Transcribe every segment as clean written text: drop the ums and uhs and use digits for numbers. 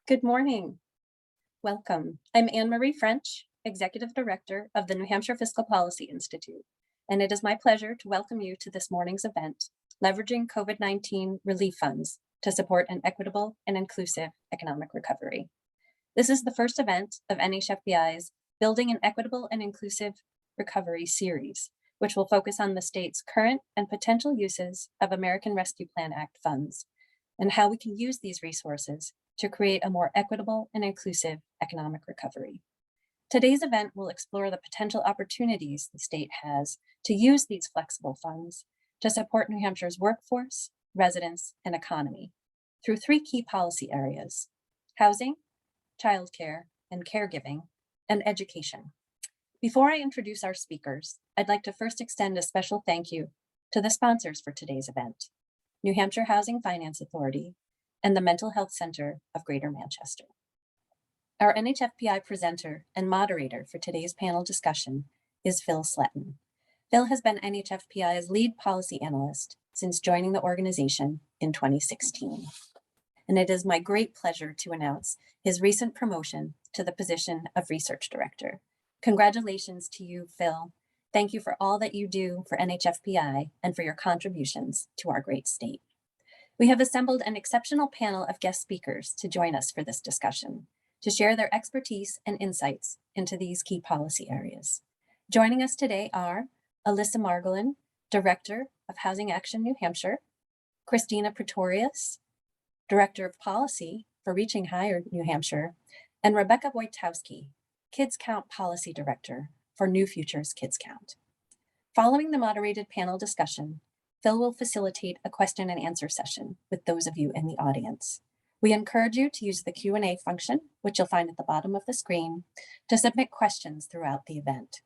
Good morning. Welcome. I'm Anne-Marie French, Executive Director of the New Hampshire Fiscal Policy Institute, and it is my pleasure to welcome you to this morning's event, Leveraging COVID-19 Relief Funds to Support an Equitable and Inclusive Economic Recovery. This is the first event of NHFBI's Building an Equitable and Inclusive Recovery series, which will focus on the state's current and potential uses of American Rescue Plan Act funds and how we can use these resources to create a more equitable and inclusive economic recovery. Today's event will explore the potential opportunities the state has to use these flexible funds to support New Hampshire's workforce, residents, and economy through three key policy areas: housing, childcare, and caregiving, and education. Before I introduce our speakers, I'd like to first extend a special thank you to the sponsors for today's event: New Hampshire Housing Finance Authority and the Mental Health Center of Greater Manchester. Our NHFPI presenter and moderator for today's panel discussion is Phil Sletton. Phil has been NHFPI's lead policy analyst since joining the organization in 2016. And it is my great pleasure to announce his recent promotion to the position of research director. Congratulations to you, Phil. Thank you for all that you do for NHFPI and for your contributions to our great state. We have assembled an exceptional panel of guest speakers to join us for this discussion, to share their expertise and insights into these key policy areas. Joining us today are Alyssa Margolin, Director of Housing Action New Hampshire, Christina Pretorius, Director of Policy for Reaching Higher New Hampshire, and Rebecca Wojtowski, Kids Count Policy Director for New Futures Kids Count. Following the moderated panel discussion, Phil will facilitate a question and answer session with those of you in the audience. We encourage you to use the Q&A function, which you'll find at the bottom of the screen, to submit questions throughout the event.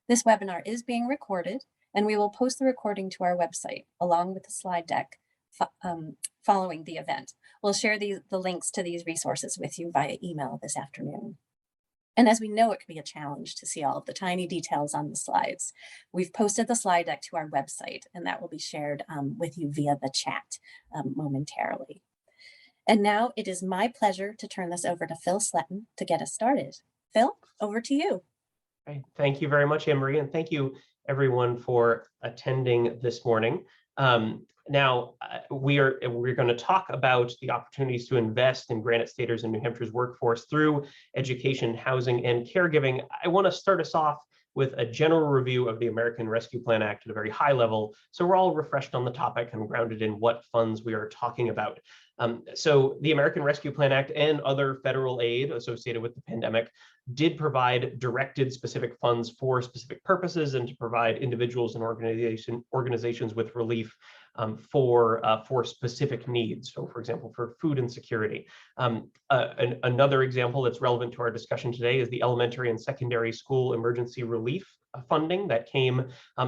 This webinar is being recorded, and we will post the recording to our website along with the slide deck following the event. We'll share the links to these resources with you via email this afternoon. And as we know, it can be a challenge to see all of the tiny details on the slides, we've posted the slide deck to our website, and that will be shared with you via the chat momentarily. And now it is my pleasure to turn this over to Phil Sletton to get us started. Phil, over to you. Right. Thank you very much, Anne-Marie, and thank you everyone for attending this morning. Now, we're going to talk about the opportunities to invest in Granite Staters and New Hampshire's workforce through education, housing, and caregiving. I want to start us off with a general review of the American Rescue Plan Act at a very high level, so we're all refreshed on the topic and grounded in what funds we are talking about. So the American Rescue Plan Act and other federal aid associated with the pandemic did provide directed specific funds for specific purposes and to provide individuals and organizations with relief for specific needs. So, for example, for food insecurity. Another example that's relevant to our discussion today is the elementary and secondary school emergency relief funding that came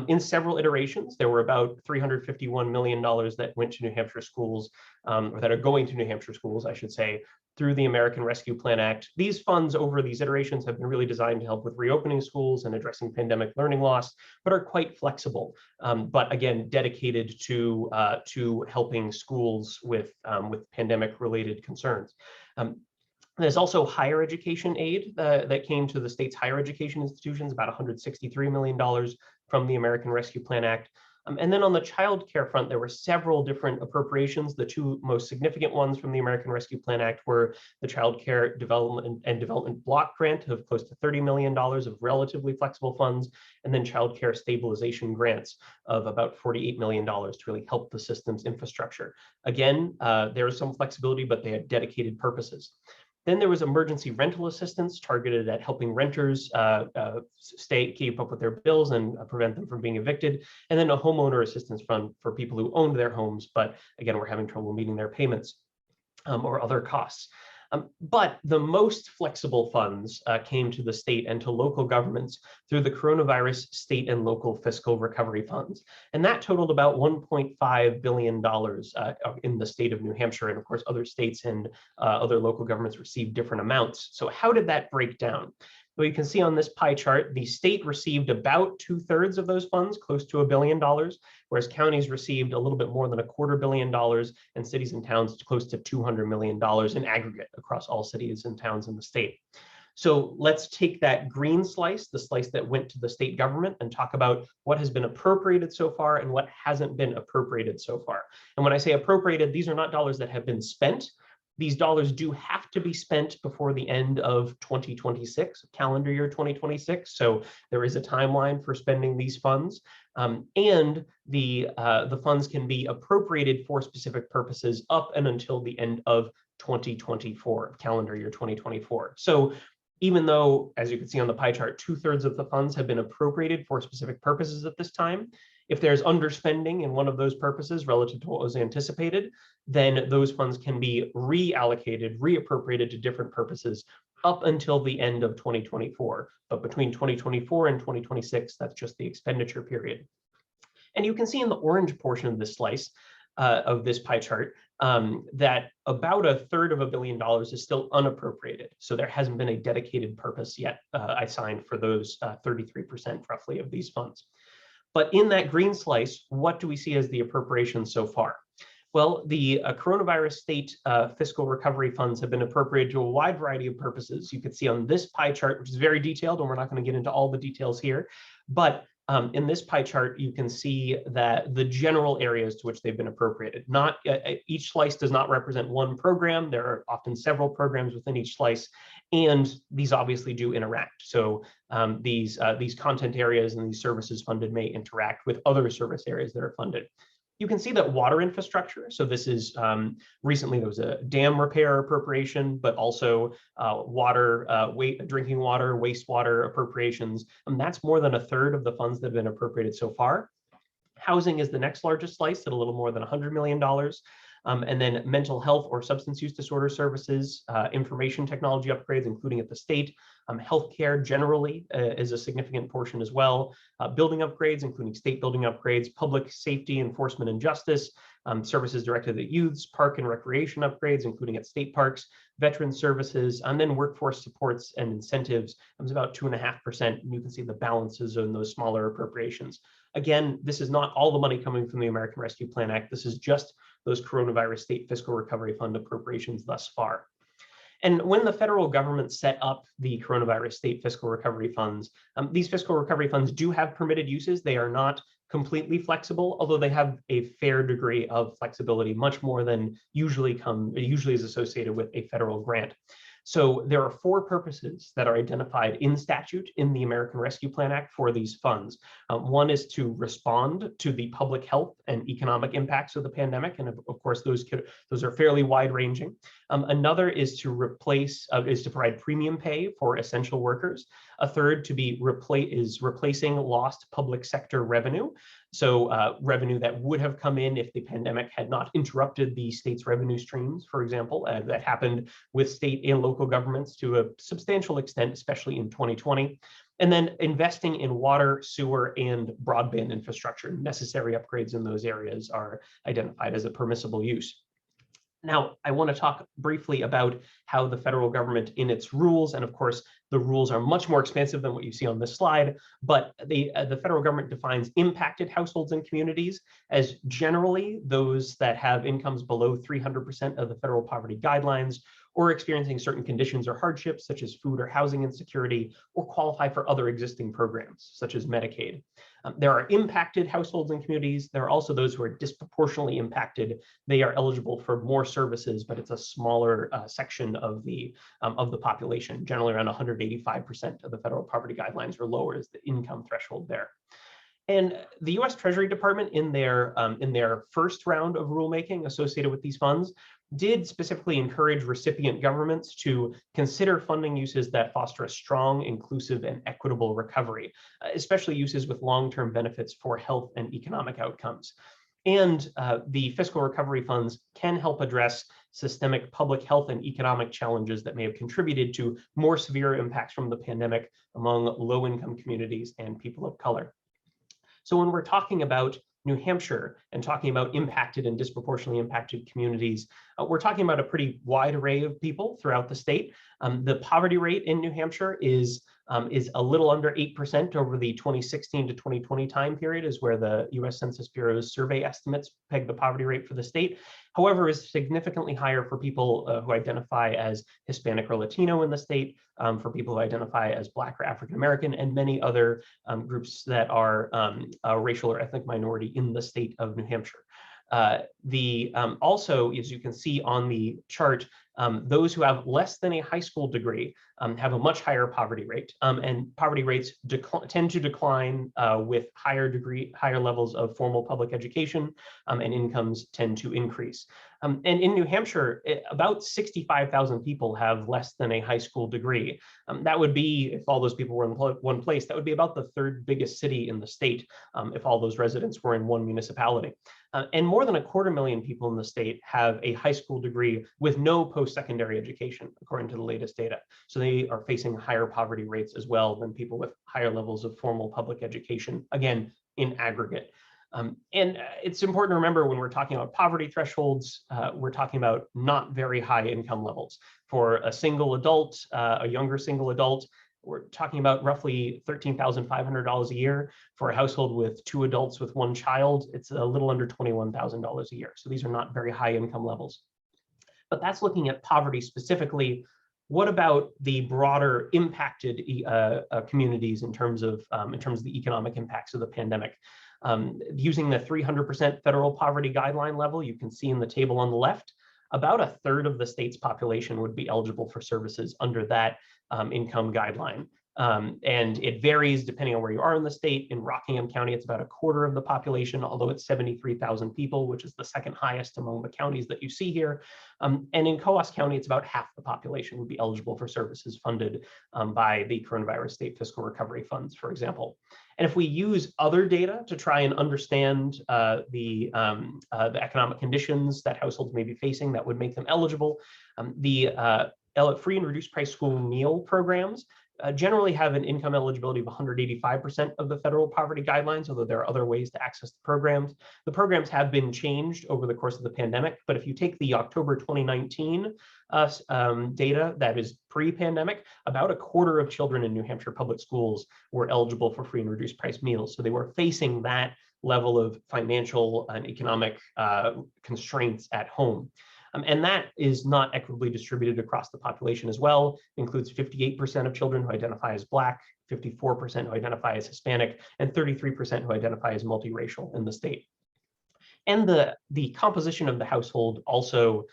in several iterations. There were about $351 million that went to New Hampshire schools, or that are going to New Hampshire schools, I should say, through the American Rescue Plan Act. These funds over these iterations have been really designed to help with reopening schools and addressing pandemic learning loss, but are quite flexible, but again, dedicated to helping schools with pandemic-related concerns. There's also higher education aid that came to the state's higher education institutions, about $163 million from the American Rescue Plan Act. And then on the child care front, there were several different appropriations. The two most significant ones from the American Rescue Plan Act were the Child Care Development Block Grant of close to $30 million of relatively flexible funds, and then Child Care Stabilization Grants of about $48 million to really help the system's infrastructure. Again, there is some flexibility, but they had dedicated purposes. Then there was emergency rental assistance targeted at helping renters keep up with their bills and prevent them from being evicted. And then a homeowner assistance fund for people who owned their homes, but again, were having trouble meeting their payments or other costs. But the most flexible funds came to the state and to local governments through the coronavirus state and local fiscal recovery funds. And that totaled about $1.5 billion in the state of New Hampshire. And of course, other states and other local governments received different amounts. So how did that break down? So you can see on this pie chart, the state received about 2/3 of those funds, close to $1 billion, whereas counties received a little bit more than $250 million, and cities and towns close to $200 million in aggregate across all cities and towns in the state. So let's take that green slice, the slice that went to the state government, and talk about what has been appropriated so far and what hasn't been appropriated so far. And when I say appropriated, these are not dollars that have been spent. These dollars do have to be spent before the end of 2026, calendar year 2026. So there is a timeline for spending these funds, and the funds can be appropriated for specific purposes up and until the end of 2024, calendar year 2024. So even though, as you can see on the pie chart, 2/3 of the funds have been appropriated for specific purposes at this time, if there's underspending in one of those purposes relative to what was anticipated, then those funds can be reallocated, reappropriated to different purposes up until the end of 2024. But between 2024 and 2026, that's just the expenditure period. And you can see in the orange portion of this slice, of this pie chart, that about 1/3 of $1 billion is still unappropriated. So there hasn't been a dedicated purpose yet assigned for those 33% roughly of these funds. But in that green slice, what do we see as the appropriations so far? Well, the coronavirus state fiscal recovery funds have been appropriated to a wide variety of purposes. You can see on this pie chart, which is very detailed, and we're not going to get into all the details here, but in this pie chart, you can see that the general areas to which they've been appropriated. Not each slice does not represent one program. There are often several programs within each slice, and these obviously do interact. So these content areas and these services funded may interact with other service areas that are funded. You can see that water infrastructure, so this is recently there was a dam repair appropriation, but also drinking water, wastewater appropriations, and that's more than 1/3 of the funds that have been appropriated so far. Housing is the next largest slice at a little more than $100 million. And then mental health or substance use disorder services, information technology upgrades, including at the state, healthcare generally is a significant portion as well. Building upgrades, including state building upgrades, public safety, enforcement and justice, services directed at youths, park and recreation upgrades, including at state parks, veteran services, and then workforce supports and incentives. It was about 2.5%, and you can see the balances in those smaller appropriations. Again, this is not all the money coming from the American Rescue Plan Act. This is just those coronavirus state fiscal recovery fund appropriations thus far. And when the federal government set up the coronavirus state fiscal recovery funds, these fiscal recovery funds do have permitted uses. They are not completely flexible, although they have a fair degree of flexibility, much more than usually is associated with a federal grant. So there are 4 purposes that are identified in statute in the American Rescue Plan Act for these funds. One is to respond to the public health and economic impacts of the pandemic, and of course those are fairly wide-ranging. Another is to provide premium pay for essential workers. A third is replacing lost public sector revenue. So revenue that would have come in if the pandemic had not interrupted the state's revenue streams, for example, that happened with state and local governments to a substantial extent, especially in 2020. And then investing in water, sewer, and broadband infrastructure. Necessary upgrades in those areas are identified as a permissible use. Now, I want to talk briefly about how the federal government in its rules, and of course, the rules are much more expansive than what you see on this slide, but the federal government defines impacted households and communities as generally those that have incomes below 300% of the federal poverty guidelines, or experiencing certain conditions or hardships, such as food or housing insecurity, or qualify for other existing programs, such as Medicaid. There are impacted households and communities. There are also those who are disproportionately impacted. They are eligible for more services, but it's a smaller section of the population. Generally, around 185% of the federal poverty guidelines or lower is the income threshold there. And the U.S. Treasury Department, in their first round of rulemaking associated with these funds, did specifically encourage recipient governments to consider funding uses that foster a strong, inclusive, and equitable recovery, especially uses with long-term benefits for health and economic outcomes. And the fiscal recovery funds can help address systemic public health and economic challenges that may have contributed to more severe impacts from the pandemic among low-income communities and people of color. So when we're talking about New Hampshire and talking about impacted and disproportionately impacted communities, we're talking about a pretty wide array of people throughout the state. The poverty rate in New Hampshire is is a little under 8% over the 2016 to 2020 time period, is where the US Census Bureau's survey estimates peg the poverty rate for the state. However, is significantly higher for people who identify as Hispanic or Latino in the state, for people who identify as Black or African American, and many other groups that are a racial or ethnic minority in the state of New Hampshire. Also, as you can see on the chart, those who have less than a high school degree have a much higher poverty rate, and poverty rates tend to decline with higher levels of formal public education, and incomes tend to increase. And in New Hampshire, about 65,000 people have less than a high school degree. That would be, if all those people were in one place, that would be about the third biggest city in the state, if all those residents were in one municipality. And more than 250,000 people in the state have a high school degree with no post-secondary education, according to the latest data. So they are facing higher poverty rates as well than people with higher levels of formal public education, again, in aggregate. It's important to remember when we're talking about poverty thresholds, we're talking about not very high income levels. For a single adult, a younger single adult, we're talking about roughly $13,500 a year. For a household with 2 adults with 1 child, it's a little under $21,000 a year. So these are not very high income levels. But that's looking at poverty specifically. What about the broader impacted communities in terms of the economic impacts of the pandemic? Using the 300% federal poverty guideline level, you can see in the table on the left, about 1/3 of the state's population would be eligible for services under that income guideline. And it varies depending on where you are in the state. In Rockingham County, it's about 1/4 of the population, although it's 73,000 people, which is the second highest among the counties that you see here. And in Coos County, it's about half the population would be eligible for services funded by the Coronavirus State Fiscal Recovery Funds, for example. And if we use other data to try and understand the economic conditions that households may be facing that would make them eligible, the free and reduced price school meal programs generally have an income eligibility of 185% of the federal poverty guidelines, although there are other ways to access the programs. The programs have been changed over the course of the pandemic, but if you take the October 2019 data that is pre-pandemic, about 1/4 of children in New Hampshire public schools were eligible for free and reduced price meals. So they were facing that level of financial and economic constraints at home. And that is not equitably distributed across the population as well. It includes 58% of children who identify as Black, 54% who identify as Hispanic, and 33% who identify as multiracial in the state. And the composition of the household also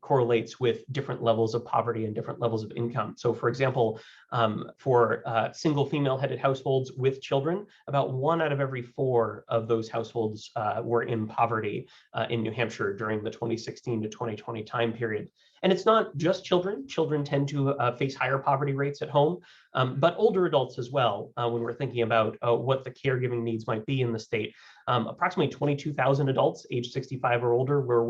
correlates with different levels of poverty and different levels of income. So for example, for single female-headed households with children, about 1 out of every 4 of those households were in poverty in New Hampshire during the 2016 to 2020 time period. And it's not just children. Children tend to face higher poverty rates at home, but older adults as well, when we're thinking about what the caregiving needs might be in the state. Approximately 22,000 adults aged 65 or older were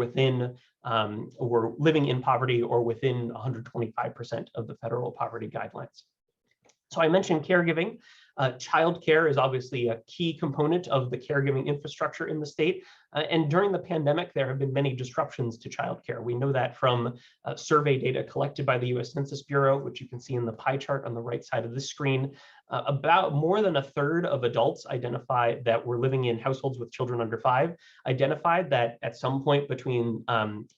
living in poverty or within 125% of the federal poverty guidelines. So I mentioned caregiving. Childcare is obviously a key component of the caregiving infrastructure in the state. And during the pandemic, there have been many disruptions to childcare. We know that from survey data collected by the US Census Bureau, which you can see in the pie chart on the right side of the screen. About more than 1/3 of adults that were living in households with children under 5 identified that at some point between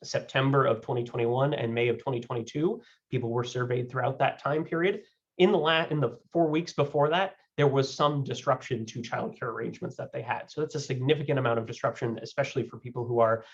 September of 2021 and May of 2022, people were surveyed throughout that time period. In the 4 weeks before that, there was some disruption to childcare arrangements that they had. So that's a significant amount of disruption, especially for people who are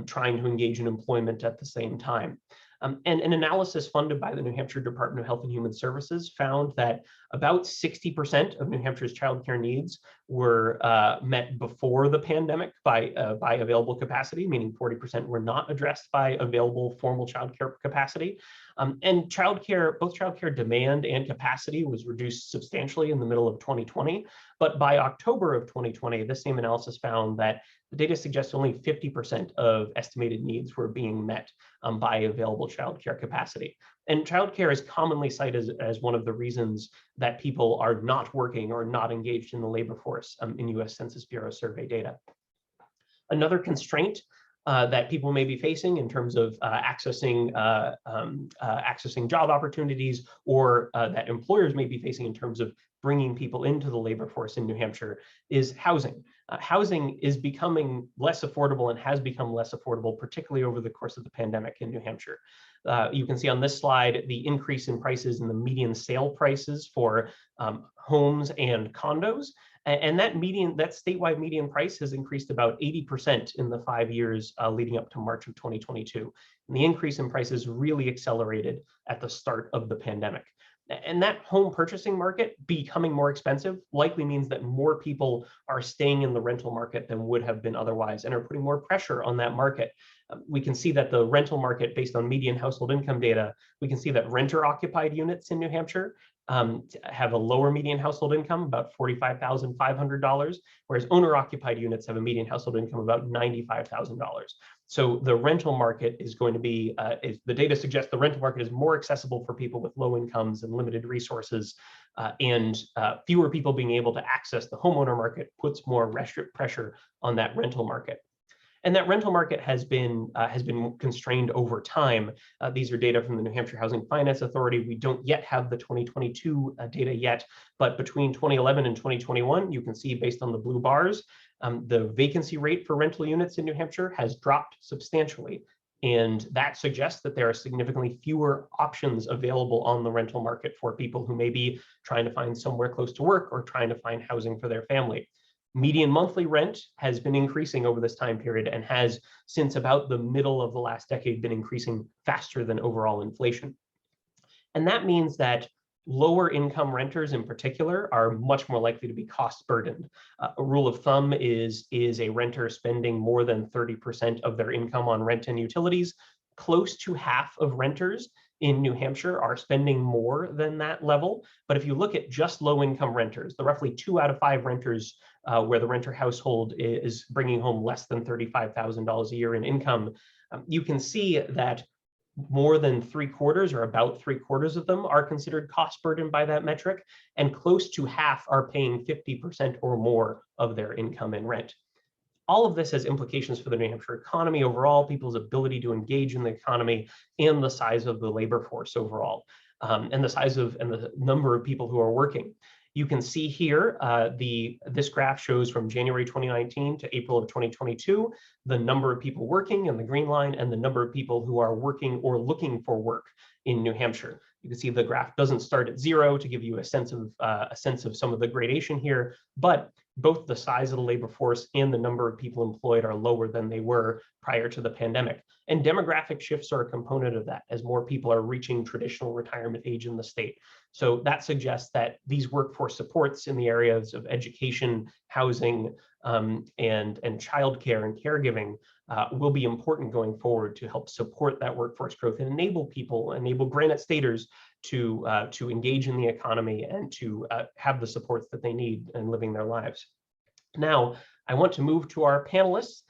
trying to engage in employment at the same time. And an analysis funded by the New Hampshire Department of Health and Human Services found that about 60% of New Hampshire's childcare needs were met before the pandemic by available capacity, meaning 40% were not addressed by available formal childcare capacity. And both childcare demand and capacity was reduced substantially in the middle of 2020. But by October of 2020, the same analysis found that the data suggests only 50% of estimated needs were being met by available childcare capacity. And childcare is commonly cited as one of the reasons that people are not working or not engaged in the labor force in US Census Bureau survey data. Another constraint that people may be facing in terms of accessing job opportunities, or that employers may be facing in terms of bringing people into the labor force in New Hampshire, is housing. Housing is becoming less affordable and has become less affordable, particularly over the course of the pandemic in New Hampshire. You can see on this slide the increase in prices in the median sale prices for homes and condos. And that statewide median price has increased about 80% in the 5 years leading up to March of 2022. And the increase in prices really accelerated at the start of the pandemic. And that home purchasing market becoming more expensive likely means that more people are staying in the rental market than would have been otherwise, and are putting more pressure on that market. We can see that the rental market, based on median household income data, we can see that renter occupied units in New Hampshire have a lower median household income, about $45,500, whereas owner occupied units have a median household income of about $95,000. So the rental market is going to be, the data suggests the rental market is more accessible for people with low incomes and limited resources, and fewer people being able to access the homeowner market puts more pressure on that rental market. And that rental market has been constrained over time. These are data from the New Hampshire Housing Finance Authority. We don't yet have the 2022 data yet, but between 2011 and 2021, you can see based on the blue bars, the vacancy rate for rental units in New Hampshire has dropped substantially. And that suggests that there are significantly fewer options available on the rental market for people who may be trying to find somewhere close to work or trying to find housing for their family. Median monthly rent has been increasing over this time period, and has, since about the middle of the last decade, been increasing faster than overall inflation. And that means that lower income renters in particular are much more likely to be cost burdened. A rule of thumb is a renter spending more than 30% of their income on rent and utilities. Close to half of renters in New Hampshire are spending more than that level. But if you look at just low income renters, the roughly 2 out of 5 renters where the renter household is bringing home less than $35,000 a year in income, you can see that more than 3/4, or about 3/4 of them, are considered cost burdened by that metric, and close to half are paying 50% or more of their income in rent. All of this has implications for the New Hampshire economy overall, people's ability to engage in the economy, and the size of the labor force overall, and the number of people who are working. You can see here, this graph shows from January 2019 to April of 2022, the number of people working in the green line, and the number of people who are working or looking for work in New Hampshire. You can see the graph doesn't start at 0 to give you a sense of some of the gradation here, but both the size of the labor force and the number of people employed are lower than they were prior to the pandemic. And demographic shifts are a component of that, as more people are reaching traditional retirement age in the state. So that suggests that these workforce supports in the areas of education, housing, and childcare and caregiving will be important going forward to help support that workforce growth and enable Granite Staters to engage in the economy and to have the supports that they need in living their lives. Now, I want to move to our panelists.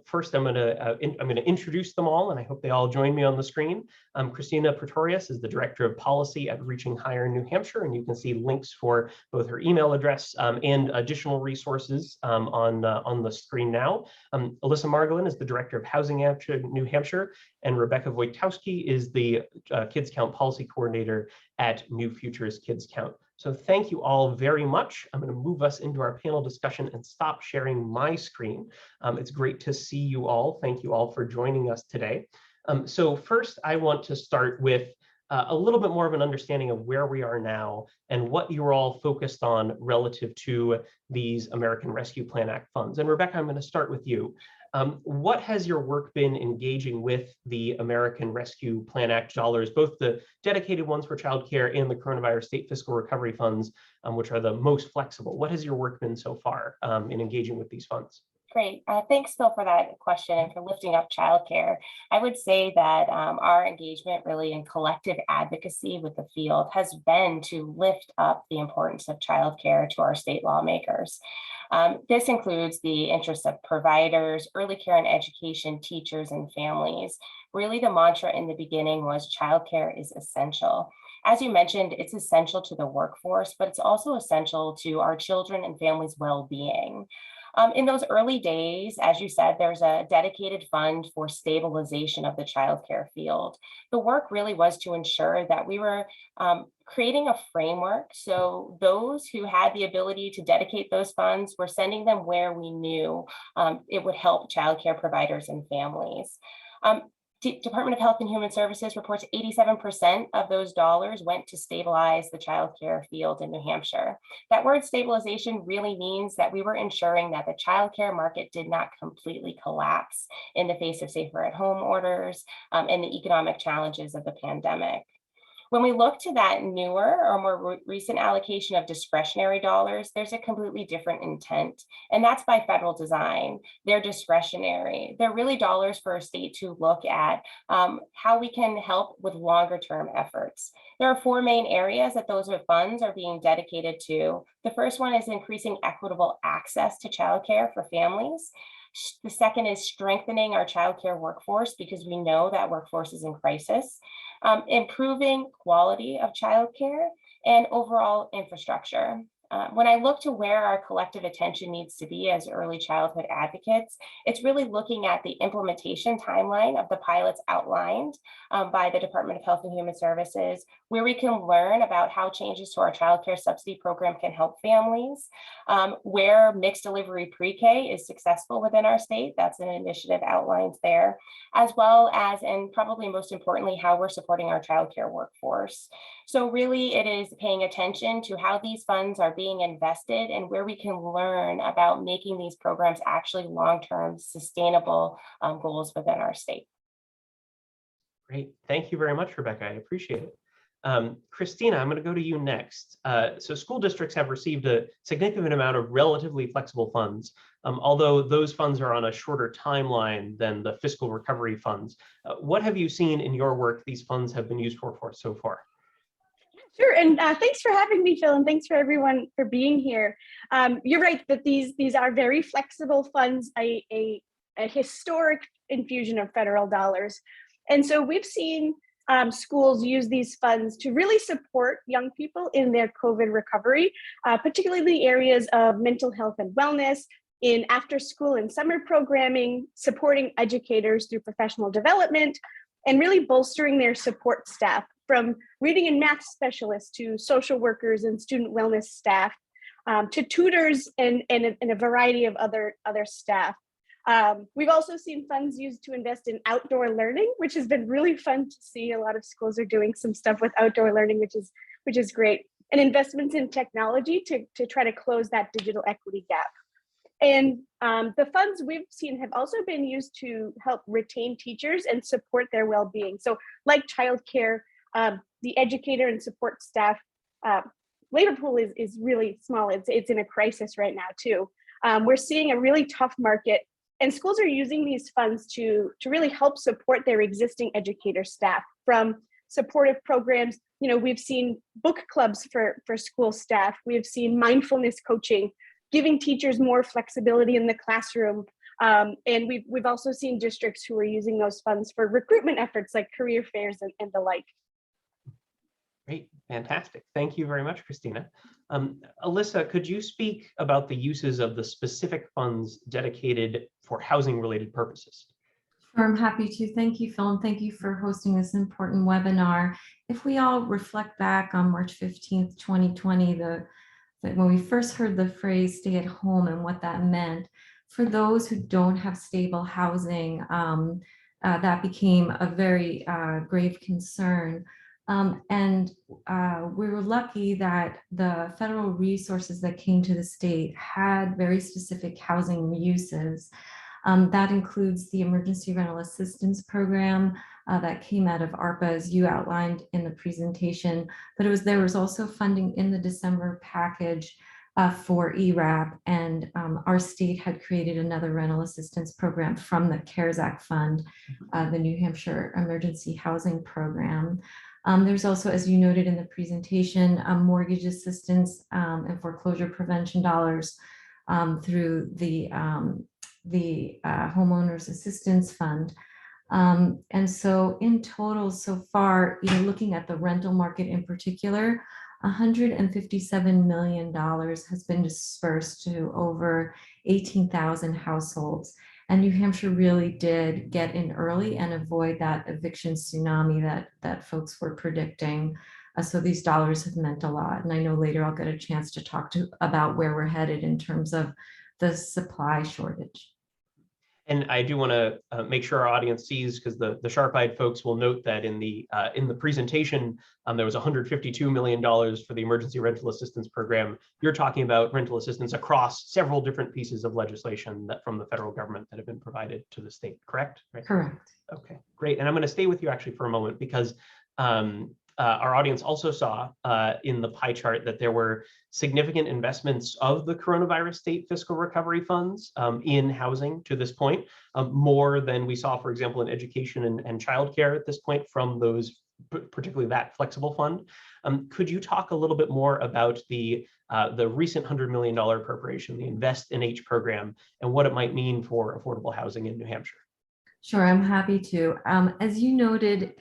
First, I'm going to introduce them all, and I hope they all join me on the screen. Christina Pretorius is the Director of Policy at Reaching Higher New Hampshire, and you can see links for both her email address and additional resources on the screen now. Alyssa Margolin is the Director of Housing Action New Hampshire, and Rebecca Wojtowski is the Kids Count Policy Coordinator at New Futures Kids Count. So thank you all very much. I'm going to move us into our panel discussion and stop sharing my screen. It's great to see you all. Thank you all for joining us today. So first, I want to start with a little bit more of an understanding of where we are now and what you're all focused on relative to these American Rescue Plan Act funds. And Rebecca, I'm going to start with you. What has your work been engaging with the American Rescue Plan Act dollars, both the dedicated ones for childcare and the coronavirus state fiscal recovery funds, which are the most flexible? What has your work been so far in engaging with these funds? Great. Thanks, Phil, for that question and for lifting up childcare. I would say that our engagement really in collective advocacy with the field has been to lift up the importance of childcare to our state lawmakers. This includes the interests of providers, early care and education, teachers, and families. Really, the mantra in the beginning was childcare is essential. As you mentioned, it's essential to the workforce, but it's also essential to our children and families' well-being. In those early days, as you said, there's a dedicated fund for stabilization of the childcare field. The work really was to ensure that we were creating a framework. So those who had the ability to dedicate those funds were sending them where we knew it would help childcare providers and families. Department of Health and Human Services reports 87% of those dollars went to stabilize the childcare field in New Hampshire. That word stabilization really means that we were ensuring that the childcare market did not completely collapse in the face of safer at home orders and the economic challenges of the pandemic. When we look to that newer or more recent allocation of discretionary dollars, there's a completely different intent, and that's by federal design. They're discretionary. They're really dollars for a state to look at how we can help with longer term efforts. There are four main areas that those funds are being dedicated to. The first one is increasing equitable access to childcare for families. The second is strengthening our childcare workforce because we know that workforce is in crisis, improving quality of childcare and overall infrastructure. When I look to where our collective attention needs to be as early childhood advocates, it's really looking at the implementation timeline of the pilots outlined by the Department of Health and Human Services, where we can learn about how changes to our childcare subsidy program can help families, where mixed delivery pre-K is successful within our state. That's an initiative outlined there, as well as, and probably most importantly, how we're supporting our childcare workforce. So really it is paying attention to how these funds are being invested and where we can learn about making these programs actually long-term sustainable goals within our state. Great. Thank you very much, Rebecca. I appreciate it. Christina, I'm going to go to you next. So school districts have received a significant amount of relatively flexible funds, although those funds are on a shorter timeline than the fiscal recovery funds. What have you seen in your work these funds have been used for so far? Sure, and thanks for having me, Phil, and thanks for everyone for being here. You're right that these are very flexible funds, a historic infusion of federal dollars. And so we've seen schools use these funds to really support young people in their COVID recovery, particularly areas of mental health and wellness, in after school and summer programming, supporting educators through professional development, and really bolstering their support staff, from reading and math specialists to social workers and student wellness staff, to tutors and a variety of other staff. We've also seen funds used to invest in outdoor learning, which has been really fun to see. A lot of schools are doing some stuff with outdoor learning, which is great. And investments in technology to try to close that digital equity gap. And the funds we've seen have also been used to help retain teachers and support their well-being. So like childcare, the educator and support staff labor pool is really small. It's in a crisis right now too. We're seeing a really tough market, and schools are using these funds to really help support their existing educator staff, from supportive programs. You know, we've seen book clubs for school staff. We've seen mindfulness coaching, giving teachers more flexibility in the classroom. And we've also seen districts who are using those funds for recruitment efforts like career fairs and the like. Great, fantastic. Thank you very much, Christina. Alyssa, could you speak about the uses of the specific funds dedicated for housing-related purposes? Sure, I'm happy to. Thank you, Phil, and thank you for hosting this important webinar. If we all reflect back on March 15th, 2020, when we first heard the phrase stay at home and what that meant, for those who don't have stable housing, that became a very grave concern. And we were lucky that the federal resources that came to the state had very specific housing uses. That includes the Emergency Rental Assistance Program that came out of ARPA, as you outlined in the presentation, but there was also funding in the December package for ERAP, and our state had created another rental assistance program from the CARES Act fund, the New Hampshire Emergency Housing Program. There's also, as you noted in the presentation, mortgage assistance and foreclosure prevention dollars through the Homeowners Assistance Fund. And so in total, so far, looking at the rental market in particular, $157 million has been dispersed to over 18,000 households. And New Hampshire really did get in early and avoid that eviction tsunami that folks were predicting. So these dollars have meant a lot. And I know later I'll get a chance to talk about where we're headed in terms of the supply shortage. And I do want to make sure our audience sees, because the sharp-eyed folks will note that in the presentation, there was $152 million for the Emergency Rental Assistance Program. You're talking about rental assistance across several different pieces of legislation that from the federal government that have been provided to the state, correct? Right? Correct. Okay, great. And I'm going to stay with you actually for a moment, because our audience also saw in the pie chart that there were significant investments of the coronavirus state fiscal recovery funds in housing to this point, more than we saw, for example, in education and childcare at this point from those, particularly that flexible fund. Could you talk a little bit more about the recent $100 million appropriation, the Invest in H program, and what it might mean for affordable housing in New Hampshire? Sure, I'm happy to. As you noted,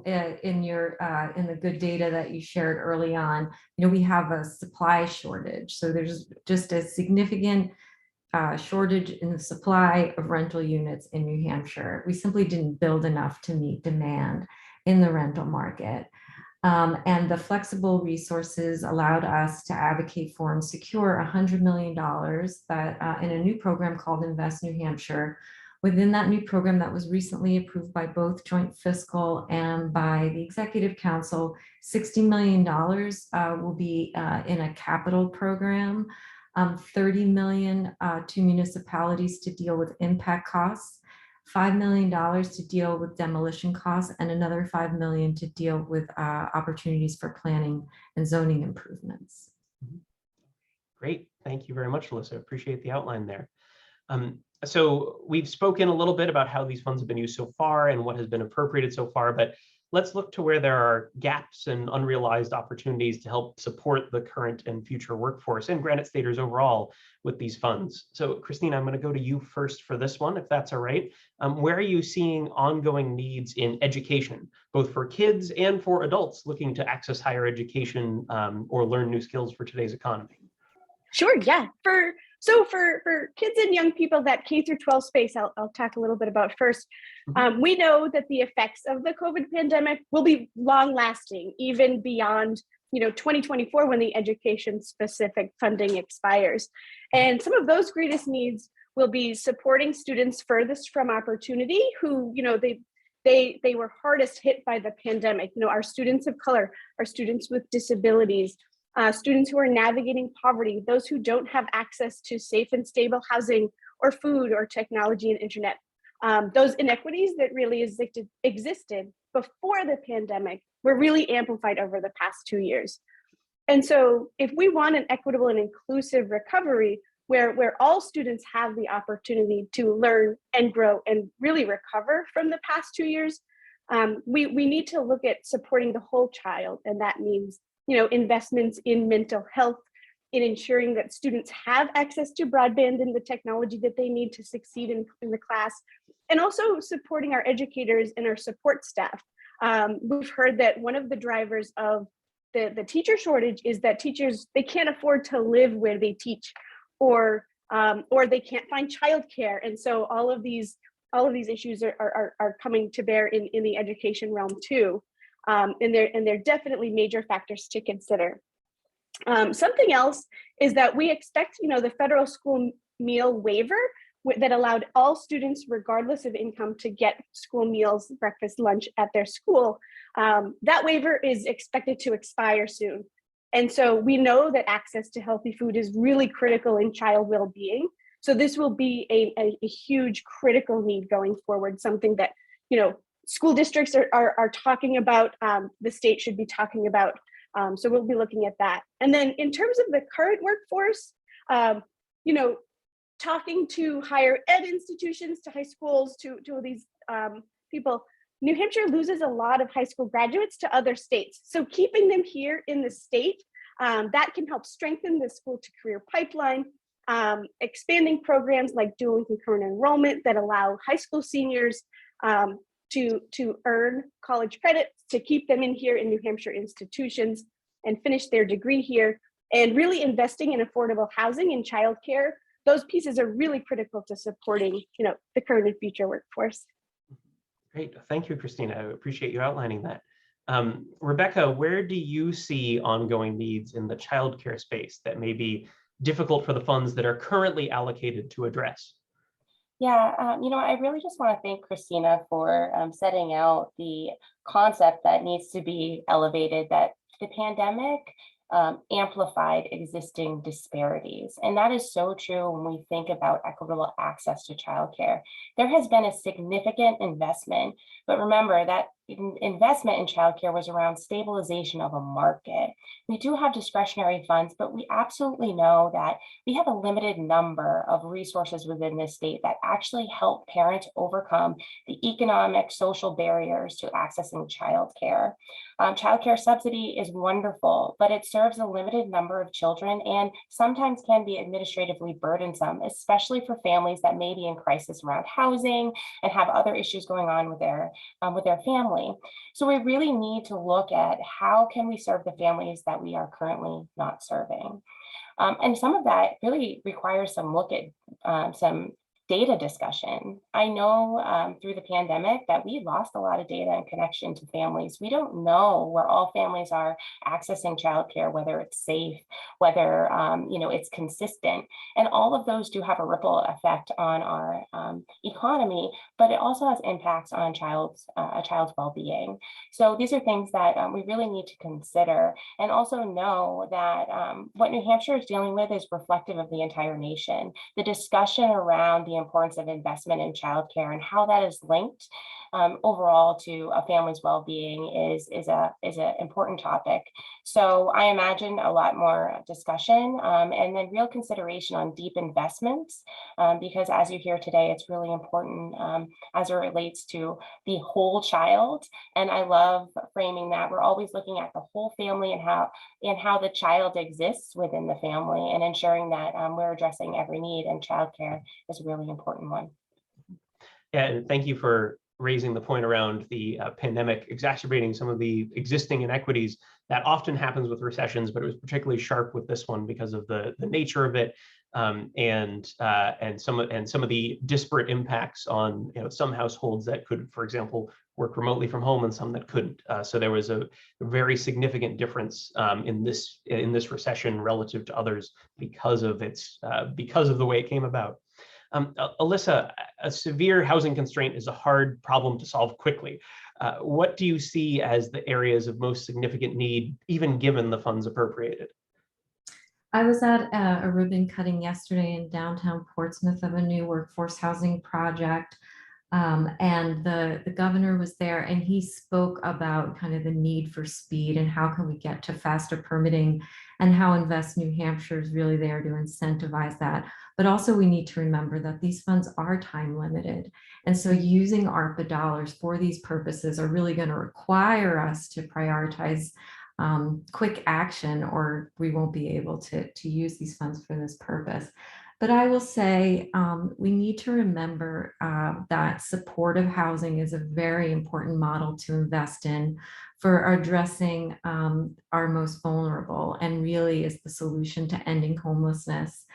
in the good data that you shared early on, we have a supply shortage. So there's just a significant shortage in the supply of rental units in New Hampshire. We simply didn't build enough to meet demand in the rental market. And the flexible resources allowed us to advocate for and secure $100 million that in a new program called Invest New Hampshire. Within that new program that was recently approved by both Joint Fiscal and by the Executive Council, $60 million will be in a capital program, $30 million to municipalities to deal with impact costs, $5 million to deal with demolition costs, and another $5 million to deal with opportunities for planning and zoning improvements. Great, thank you very much, Alyssa. Appreciate the outline there. So we've spoken a little bit about how these funds have been used so far and what has been appropriated so far, but let's look to where there are gaps and unrealized opportunities to help support the current and future workforce and Granite Staters overall with these funds. So Christine, I'm going to go to you first for this one, if that's all right. Where are you seeing ongoing needs in education, both for kids and for adults looking to access higher education or learn new skills for today's economy? Sure, yeah. For kids and young people, that K through 12 space, I'll talk a little bit about first. We know that the effects of the COVID pandemic will be long lasting, even beyond 2024 when the education specific funding expires. And some of those greatest needs will be supporting students furthest from opportunity who, they were hardest hit by the pandemic. Our students of color, our students with disabilities, students who are navigating poverty, those who don't have access to safe and stable housing or food or technology and internet. Those inequities that really existed before the pandemic were really amplified over the past 2 years. And so if we want an equitable and inclusive recovery where all students have the opportunity to learn and grow and really recover from the past 2 years, we need to look at supporting the whole child. And that means investments in mental health, in ensuring that students have access to broadband and the technology that they need to succeed in the class, and also supporting our educators and our support staff. We've heard that one of the drivers of the teacher shortage is that teachers, they can't afford to live where they teach, or they can't find childcare. And so all of these issues are coming to bear in the education realm too. And they're definitely major factors to consider. Something else is that we expect, the federal school meal waiver that allowed all students, regardless of income, to get school meals, breakfast, lunch at their school. That waiver is expected to expire soon. And so we know that access to healthy food is really critical in child well-being. So this will be a huge critical need going forward, something that, school districts are talking about, the state should be talking about. So we'll be looking at that. And then in terms of the current workforce, talking to higher ed institutions, to high schools, to all these people, New Hampshire loses a lot of high school graduates to other states. So keeping them here in the state, that can help strengthen the school to career pipeline, expanding programs like dual and concurrent enrollment that allow high school seniors to earn college credits to keep them in here in New Hampshire institutions, and finish their degree here, and really investing in affordable housing and childcare. Those pieces are really critical to supporting, the current and future workforce. Great. Thank you, Christina. I appreciate you outlining that. Rebecca, where do you see ongoing needs in the childcare space that may be difficult for the funds that are currently allocated to address? Yeah, I really just want to thank Christina for setting out the concept that needs to be elevated, that the pandemic amplified existing disparities. And that is so true when we think about equitable access to childcare. There has been a significant investment, but remember that investment in childcare was around stabilization of a market. We do have discretionary funds, but we absolutely know that we have a limited number of resources within this state that actually help parents overcome the economic, social barriers to accessing childcare. Childcare subsidy is wonderful, but it serves a limited number of children and sometimes can be administratively burdensome, especially for families that may be in crisis around housing and have other issues going on with their family. So we really need to look at how can we serve the families that we are currently not serving. And some of that really requires some look at some data discussion. I know through the pandemic that we lost a lot of data and connection to families. We don't know where all families are accessing childcare, whether it's safe, whether it's consistent, and all of those do have a ripple effect on our economy, but it also has impacts on a child's well-being. So these are things that we really need to consider, and also know that what New Hampshire is dealing with is reflective of the entire nation. The discussion around the importance of investment in childcare and how that is linked overall to a family's well-being is an important topic. So I imagine a lot more discussion and then real consideration on deep investments, because as you hear today, it's really important as it relates to the whole child. And I love framing that we're always looking at the whole family and how the child exists within the family, and ensuring that we're addressing every need, and childcare is a really important one. Yeah, and thank you for raising the point around the pandemic exacerbating some of the existing inequities that often happens with recessions, but it was particularly sharp with this one because of the nature of it, and some of the disparate impacts on some households that could, for example, work remotely from home and some that couldn't. So there was a very significant difference in this recession relative to others because of the way it came about. Alyssa, a severe housing constraint is a hard problem to solve quickly. What do you see as the areas of most significant need, even given the funds appropriated? I was at a ribbon cutting yesterday in downtown Portsmouth of a new workforce housing project. And the governor was there, and he spoke about kind of the need for speed and how can we get to faster permitting, and how Invest New Hampshire is really there to incentivize that. But also we need to remember that these funds are time limited. And so using ARPA dollars for these purposes are really going to require us to prioritize quick action, or we won't be able to use these funds for this purpose. But I will say we need to remember that supportive housing is a very important model to invest in for addressing our most vulnerable, and really is the solution to ending homelessness.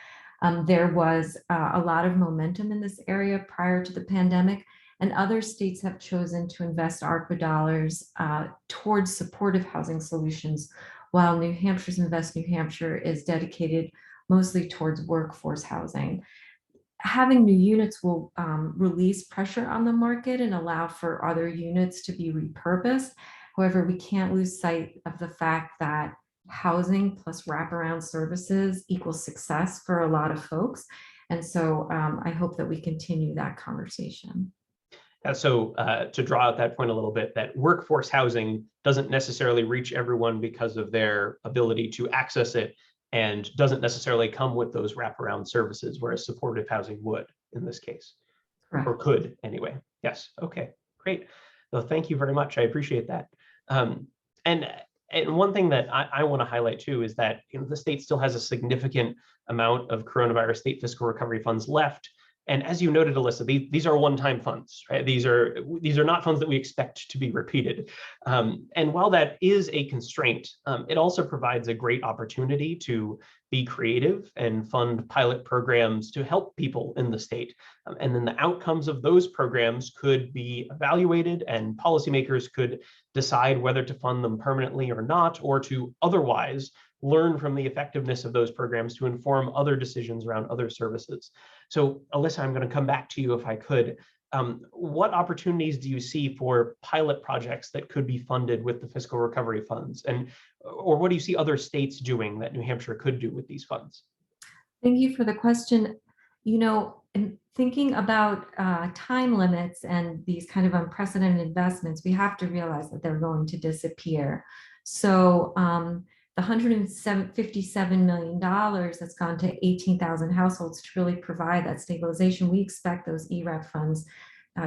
There was a lot of momentum in this area prior to the pandemic, and other states have chosen to invest ARPA dollars towards supportive housing solutions, while New Hampshire's Invest New Hampshire is dedicated mostly towards workforce housing. Having new units will release pressure on the market and allow for other units to be repurposed. However, we can't lose sight of the fact that housing plus wraparound services equals success for a lot of folks. And so I hope that we continue that conversation. So to draw out that point a little bit, that workforce housing doesn't necessarily reach everyone because of their ability to access it, and doesn't necessarily come with those wraparound services, whereas supportive housing would in this case. Correct. Or could anyway. Yes. Okay, great. Well, thank you very much. I appreciate that. And one thing that I want to highlight too is that the state still has a significant amount of coronavirus state fiscal recovery funds left And as you noted, Alyssa, these are one-time funds, right? These are not funds that we expect to be repeated. And while that is a constraint, it also provides a great opportunity to be creative and fund pilot programs to help people in the state. And then the outcomes of those programs could be evaluated, and policymakers could decide whether to fund them permanently or not, or to otherwise learn from the effectiveness of those programs to inform other decisions around other services. So Alyssa, I'm going to come back to you if I could. What opportunities do you see for pilot projects that could be funded with the fiscal recovery funds? Or what do you see other states doing that New Hampshire could do with these funds? Thank you for the question. You know, in thinking about time limits and these kind of unprecedented investments, we have to realize that they're going to disappear. So the $157 million that's gone to 18,000 households to really provide that stabilization, we expect those ERAP funds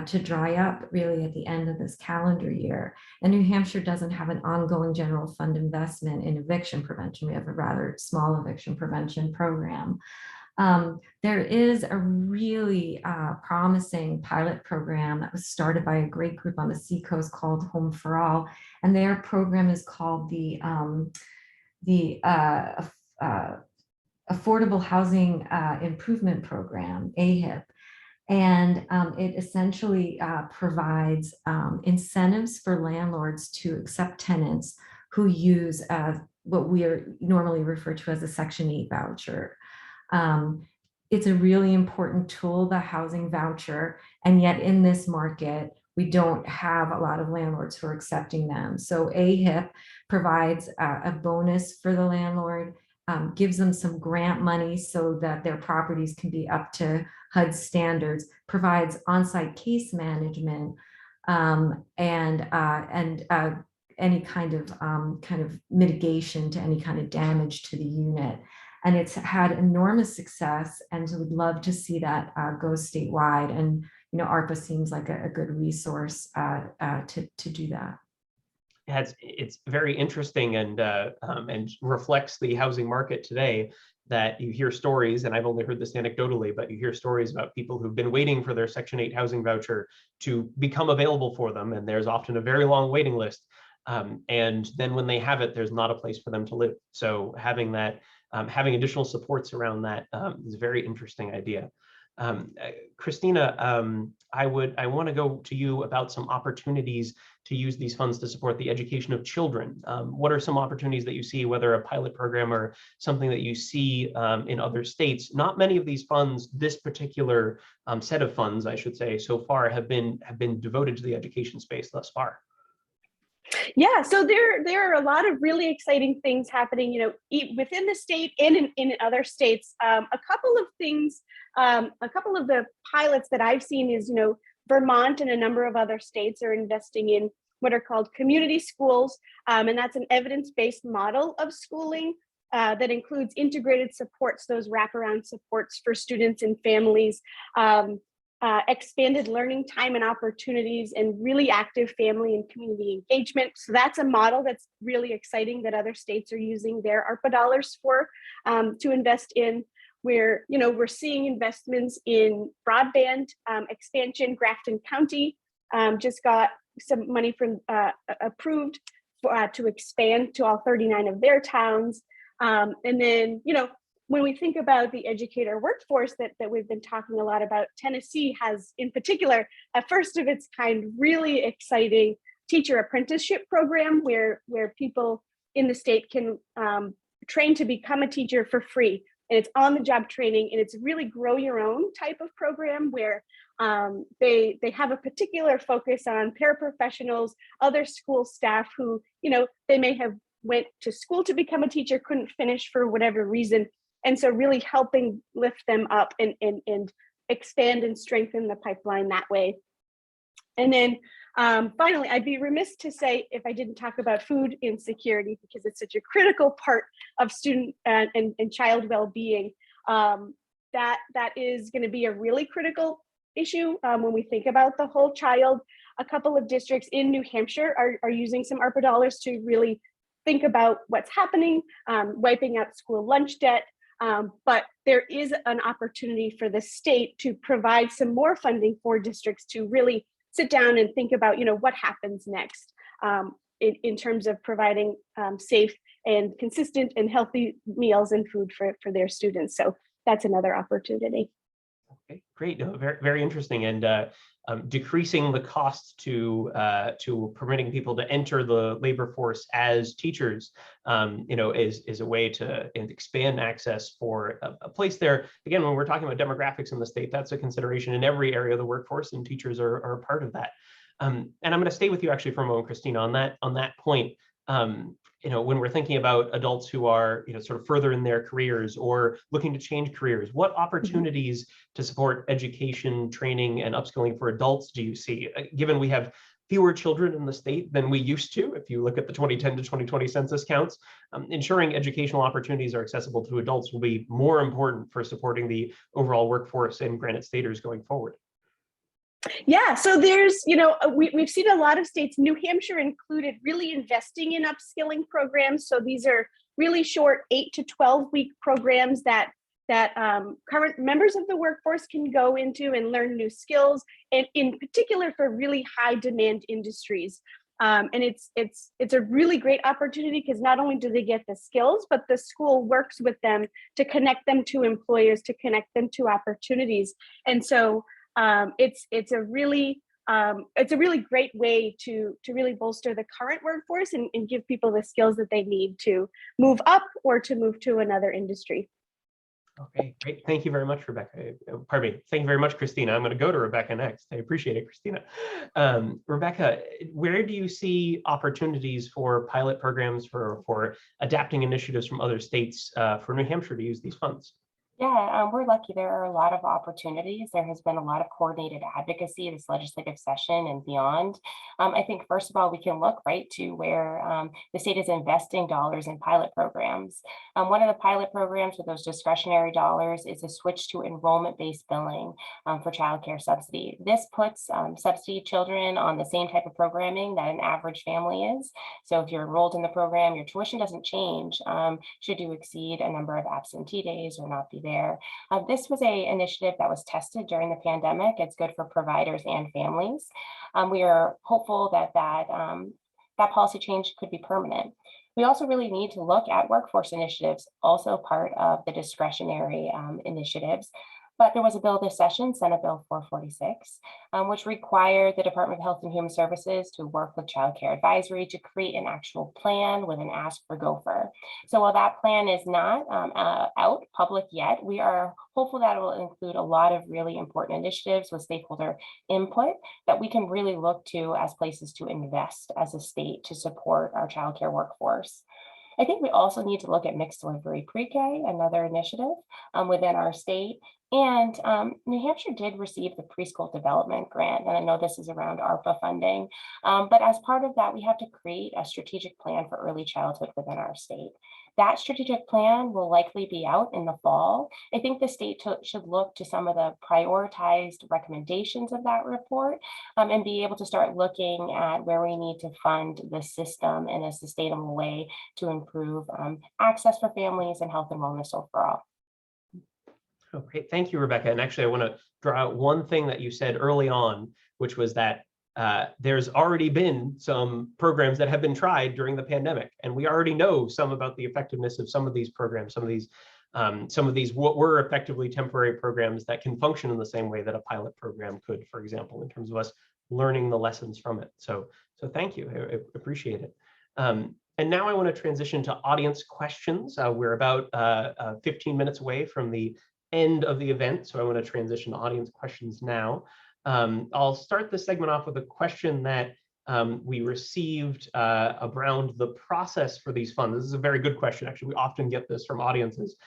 to dry up really at the end of this calendar year. And New Hampshire doesn't have an ongoing general fund investment in eviction prevention. We have a rather small eviction prevention program. There is a really promising pilot program that was started by a great group on the Seacoast called Home for All, and their program is called the Affordable Housing Improvement Program, AHIP. And it essentially provides incentives for landlords to accept tenants who use what we are normally referred to as a Section 8 voucher. It's a really important tool, the housing voucher, and yet in this market, we don't have a lot of landlords who are accepting them. So AHIP provides a bonus for the landlord, gives them some grant money so that their properties can be up to HUD standards, provides on-site case management, and any kind of mitigation to any kind of damage to the unit. And it's had enormous success, and so we'd love to see that go statewide. And you know, ARPA seems like a good resource to do that. It's very interesting and reflects the housing market today that you hear stories, and I've only heard this anecdotally, but you hear stories about people who've been waiting for their Section 8 housing voucher to become available for them, and there's often a very long waiting list. And then when they have it, there's not a place for them to live. So having that, having additional supports around that is a very interesting idea. Christina, I want to go to you about some opportunities to use these funds to support the education of children. What are some opportunities that you see, whether a pilot program or something that you see in other states? Not many of these funds, this particular set of funds, I should say, so far have been devoted to the education space thus far. Yeah, so there are a lot of really exciting things happening, you know, within the state and in other states. A couple of things, a couple of the pilots that I've seen is, you know, Vermont and a number of other states are investing in what are called community schools, and that's an evidence-based model of schooling that includes integrated supports, those wraparound supports for students and families. Expanded learning time and opportunities, and really active family and community engagement. So that's a model that's really exciting that other states are using their ARPA dollars for to invest in. Where, you know, we're seeing investments in broadband expansion. Grafton County just got some money from approved to expand to all 39 of their towns. And then, you know, when we think about the educator workforce that we've been talking a lot about, Tennessee has in particular a first of its kind, really exciting teacher apprenticeship program where people in the state can train to become a teacher for free. And it's on the job training, and it's really grow your own type of program where they have a particular focus on paraprofessionals, other school staff who, you know, they may have went to school to become a teacher, couldn't finish for whatever reason. And so really helping lift them up and expand and strengthen the pipeline that way. And then finally, I'd be remiss to say if I didn't talk about food insecurity, because it's such a critical part of student and child well-being. That is going to be a really critical issue when we think about the whole child. A couple of districts in New Hampshire are using some ARPA dollars to really think about what's happening, wiping out school lunch debt, But there is an opportunity for the state to provide some more funding for districts to really sit down and think about, what happens next in terms of providing safe and consistent and healthy meals and food for their students. So that's another opportunity. Okay, great. No, very, very interesting. And decreasing the cost to permitting people to enter the labor force as teachers, is a way to expand access for a place there. Again, when we're talking about demographics in the state, that's a consideration in every area of the workforce, and teachers are a part of that. And I'm going to stay with you actually for a moment, Christina, on that point. When we're thinking about adults who are, sort of further in their careers or looking to change careers, what opportunities to support education, training, and upskilling for adults do you see? Given we have fewer children in the state than we used to, if you look at the 2010 to 2020 census counts, ensuring educational opportunities are accessible to adults will be more important for supporting the overall workforce in Granite Staters going forward. Yeah, so there's, we've seen a lot of states, New Hampshire included, really investing in upskilling programs. So these are really short 8 to 12 week programs that current members of the workforce can go into and learn new skills, and in particular for really high demand industries. And it's a really great opportunity because not only do they get the skills, but the school works with them to connect them to employers, to connect them to opportunities. And so it's a really great way to really bolster the current workforce and give people the skills that they need to move up or to move to another industry. Okay, great. Thank you very much, Rebecca. Pardon me. Thank you very much, Christina. I'm going to go to Rebecca next. I appreciate it, Christina. Rebecca, where do you see opportunities for pilot programs for adapting initiatives from other states for New Hampshire to use these funds? Yeah, we're lucky. There are a lot of opportunities. There has been a lot of coordinated advocacy this legislative session and beyond. I think, first of all, we can look right to where the state is investing dollars in pilot programs. One of the pilot programs with those discretionary dollars is a switch to enrollment-based billing for childcare subsidy. This puts subsidy children on the same type of programming that an average family is. So if you're enrolled in the program, your tuition doesn't change should you exceed a number of absentee days or not be there. This was an initiative that was tested during the pandemic. It's good for providers and families. We are hopeful that policy change could be permanent. We also really need to look at workforce initiatives, also part of the discretionary initiatives. But there was a bill this session, Senate Bill 446, which required the Department of Health and Human Services to work with Child Care Advisory to create an actual plan with an ask for gopher. So while that plan is not out public yet, we are hopeful that it will include a lot of really important initiatives with stakeholder input that we can really look to as places to invest as a state to support our childcare workforce. I think we also need to look at mixed delivery pre-K, another initiative within our state. And New Hampshire did receive the preschool development grant, and I know this is around ARPA funding, but as part of that, we have to create a strategic plan for early childhood within our state. That strategic plan will likely be out in the fall. I think the state should look to some of the prioritized recommendations of that report and be able to start looking at where we need to fund the system in a sustainable way to improve access for families and health and wellness overall. Okay, thank you, Rebecca. And actually, I want to draw out one thing that you said early on, which was that there's already been some programs that have been tried during the pandemic, and we already know some about the effectiveness of some of these programs. Some of these what were effectively temporary programs that can function in the same way that a pilot program could, for example, in terms of us learning the lessons from it. So thank you. I appreciate it. And now I want to transition to audience questions. We're about 15 minutes away from the end of the event, so I want to transition to audience questions now. I'll start this segment off with a question that we received around the process for these funds. This is a very good question. Actually, we often get this from audiences,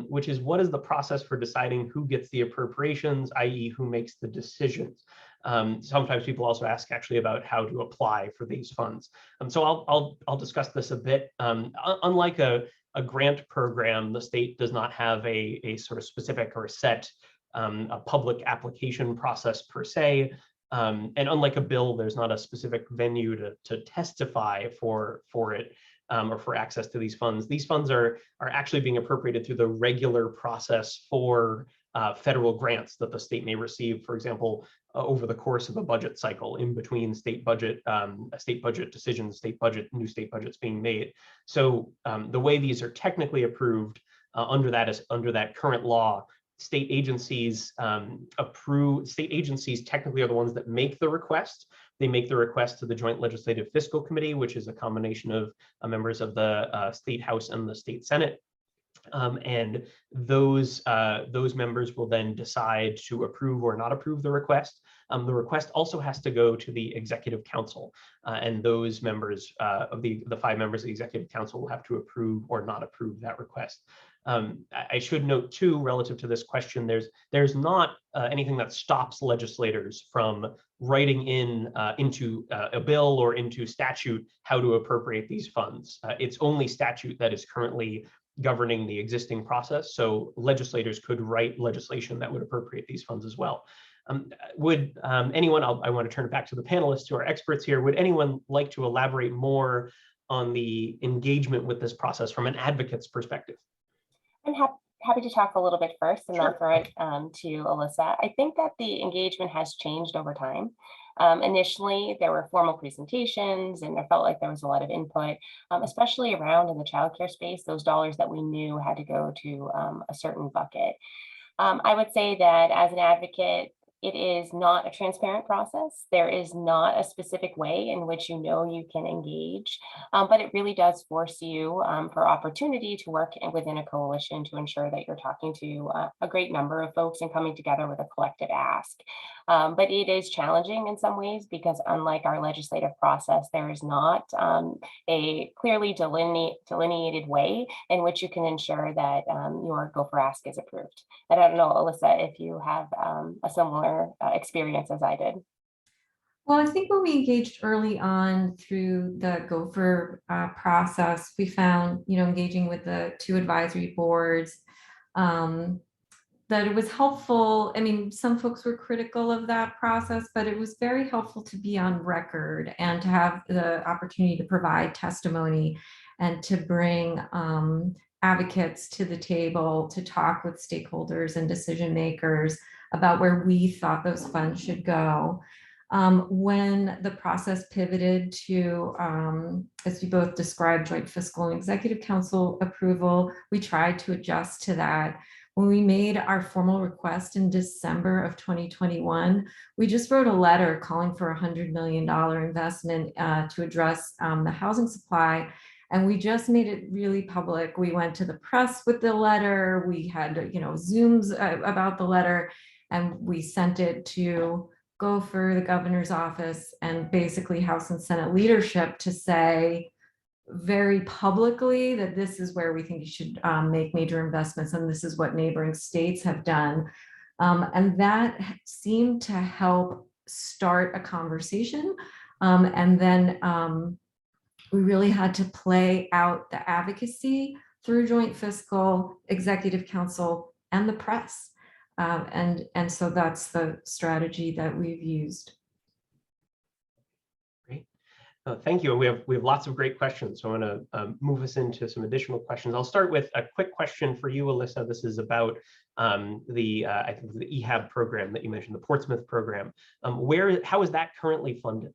which is, what is the process for deciding who gets the appropriations, i.e. who makes the decisions? Sometimes people also ask actually about how to apply for these funds. So I'll discuss this a bit. Unlike a grant program, the state does not have a sort of specific or set a public application process per se. And unlike a bill, there's not a specific venue to testify for it. or for access to these funds. These funds are actually being appropriated through the regular process for federal grants that the state may receive, for example, over the course of a budget cycle, in between state budget decisions, new state budgets being made. So the way these are technically approved under that current law, state agencies technically are the ones that make the request. They make the request to the Joint Legislative Fiscal Committee, which is a combination of members of the State House and the State Senate. And those members will then decide to approve or not approve the request. The request also has to go to the Executive Council, and those members of the 5 members of the Executive Council will have to approve or not approve that request. I should note too, relative to this question, there's not anything that stops legislators from writing into a bill or into statute how to appropriate these funds. It's only statute that is currently governing the existing process. So legislators could write legislation that would appropriate these funds as well. Would anyone, I want to turn it back to the panelists, to our experts here, would anyone like to elaborate more on the engagement with this process from an advocate's perspective? I'm happy to talk a little bit first, and Sure. I'll throw it to Alyssa. I think that the engagement has changed over time. Initially, there were formal presentations, and there felt like there was a lot of input, especially around in the childcare space, those dollars that we knew had to go to a certain bucket. I would say that as an advocate, it is not a transparent process. There is not a specific way in which you can engage, but it really does force you for opportunity to work within a coalition to ensure that you're talking to a great number of folks and coming together with a collective ask. But it is challenging in some ways because unlike our legislative process, there is not a clearly delineated way in which you can ensure that your Go for Ask is approved. And I don't know, Alyssa, if you have a similar experience as I did. Well, I think when we engaged early on through the Gopher process, we found, engaging with the 2 advisory boards, that it was helpful. I mean, some folks were critical of that process, but it was very helpful to be on record and to have the opportunity to provide testimony and to bring advocates to the table to talk with stakeholders and decision makers about where we thought those funds should go. When the process pivoted to, as you both described, joint fiscal and executive council approval, we tried to adjust to that. When we made our formal request in December of 2021, we just wrote a letter calling for a $100 million investment to address the housing supply. And we just made it really public. We went to the press with the letter. We had, Zooms about the letter, and we sent it to Gopher, the governor's office, and basically House and Senate leadership to say very publicly that this is where we think you should make major investments, and this is what neighboring states have done. And that seemed to help start a conversation. And then we really had to play out the advocacy through joint fiscal, executive council, and the press. And so that's the strategy that we've used. Great. Thank you. We have lots of great questions. So I'm going to move us into some additional questions. I'll start with a quick question for you, Alyssa. This is about I think the EHAB program that you mentioned, the Portsmouth program. How is that currently funded?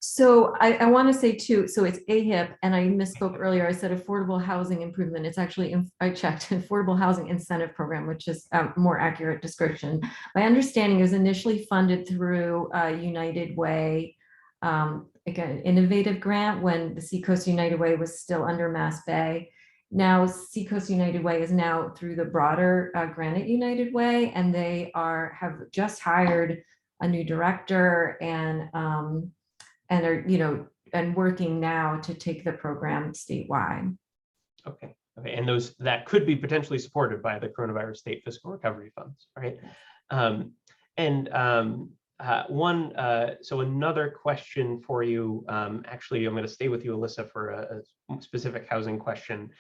So I want to say too, so it's AHIP, and I misspoke earlier. I said affordable housing improvement. It's actually, I checked, affordable housing incentive program, which is a more accurate description. My understanding is initially funded through United Way, again, innovative grant when the Seacoast United Way was still under Mass Bay. Now Seacoast United Way is now through the broader Granite United Way, and they have just hired a new director and are, and working now to take the program statewide. Okay, and that could be potentially supported by the Coronavirus State Fiscal Recovery Funds, right? So another question for you. Actually, I'm going to stay with you, Alyssa, for a specific housing question.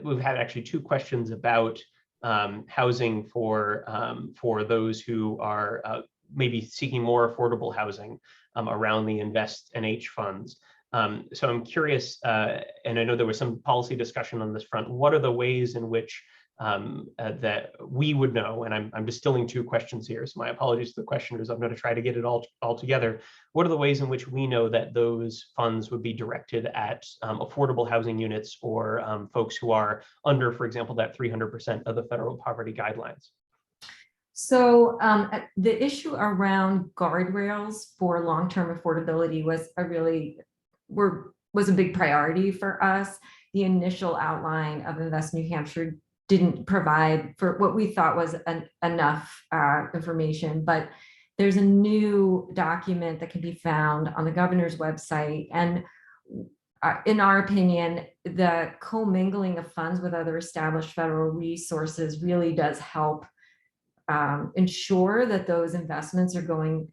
We've had actually 2 questions about housing for those who are maybe seeking more affordable housing around the Invest NH funds. So I'm curious, and I know there was some policy discussion on this front. What are the ways in which that we would know? And I'm distilling two questions here, so my apologies to the questioners. I'm going to try to get it all together. What are the ways in which we know that those funds would be directed at affordable housing units or folks who are under, for example, that 300% of the federal poverty guidelines? So the issue around guardrails for long-term affordability was a big priority for us. The initial outline of Invest New Hampshire didn't provide for what we thought was enough information, but there's a new document that can be found on the governor's website. And in our opinion, the commingling of funds with other established federal resources really does help ensure that those investments are going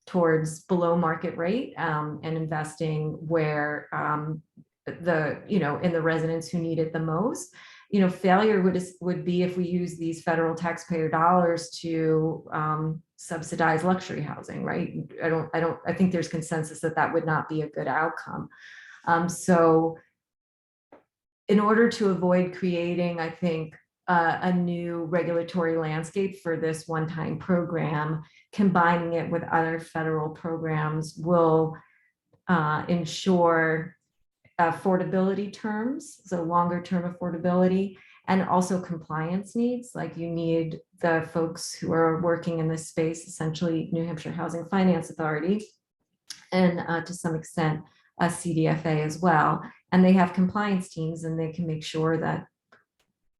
towards below market rate and investing where in the residents who need it the most. Failure would be if we use these federal taxpayer dollars to subsidize luxury housing, right? I think there's consensus that would not be a good outcome. So in order to avoid creating, I think, a new regulatory landscape for this one-time program, combining it with other federal programs will ensure affordability terms, so longer term affordability, and also compliance needs. Like you need the folks who are working in this space, essentially New Hampshire Housing Finance Authority, and to some extent a CDFA as well. And they have compliance teams, and they can make sure that